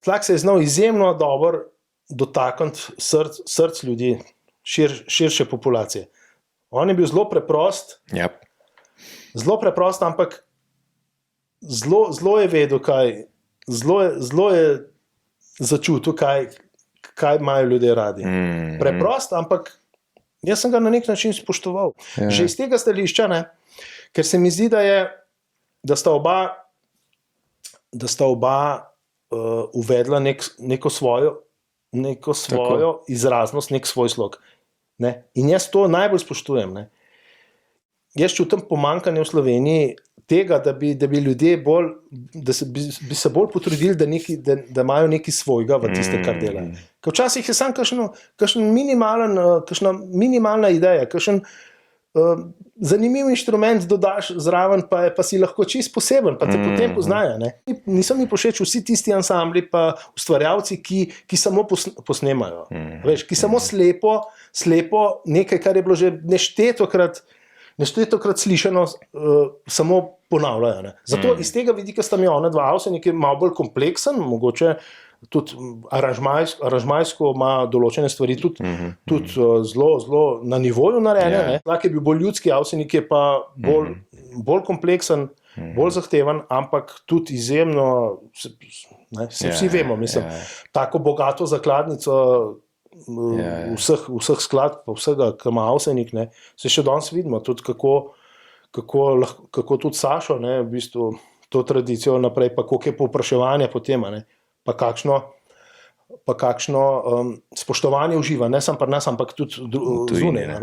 Tlak se je znal izjemno dobro dotakniti src ljudi, širše populacije. On je bil zelo preprost, Yep. zelo preprost, ampak zelo je vedel, zelo je začutil, kaj imajo ljudje radi. Preprost, ampak jaz sem ga na nek način spoštoval. Ja. Že iz tega stališča, ne, ker se mi zdi, da sta oba uvedla neko svojo izraznost, nek svoj slog. Ne? In jaz to najbolj spoštujem. Ne? Jaz čutim pomanjkanje v Sloveniji tega, da bi ljudje bi se bolj potrudili, da imajo nekaj svojega v tiste, kar delajo. Ker včasih je samo kakšna minimalna ideja, kakšen zanimiv inštrument dodaš zraven, pa si lahko čisto poseben, pa te potem poznajo. Ne? Niso mi všeč vsi tisti ansambli pa ustvarjalci, ki samo posnemajo. Veš, ki samo slepo nekaj, kar je bilo že neštetokrat slišano, samo ponavljajo. Ne? Zato iz tega vidika sta mi ona dva Avsenik je malo bolj kompleksen, mogoče tudi aranžmajsko ima določene stvari tudi zelo na nivoju narejene. Tlak je bil bolj ljudski, Avsenik je pa bolj kompleksen, bolj zahteven, ampak tudi izjemno, vsi vemo, mislim, tako bogato zakladnico vseh skladb, vsega, kar ima Avsenik, ne, se še danes vidimo, tudi kako tudi Sašo, ne, v bistvu, to tradicijo naprej, pa koliko je povpraševanja po tem, ne, pa kakšno spoštovanje uživa, ne samo pri nas, ampak tudi zunaj.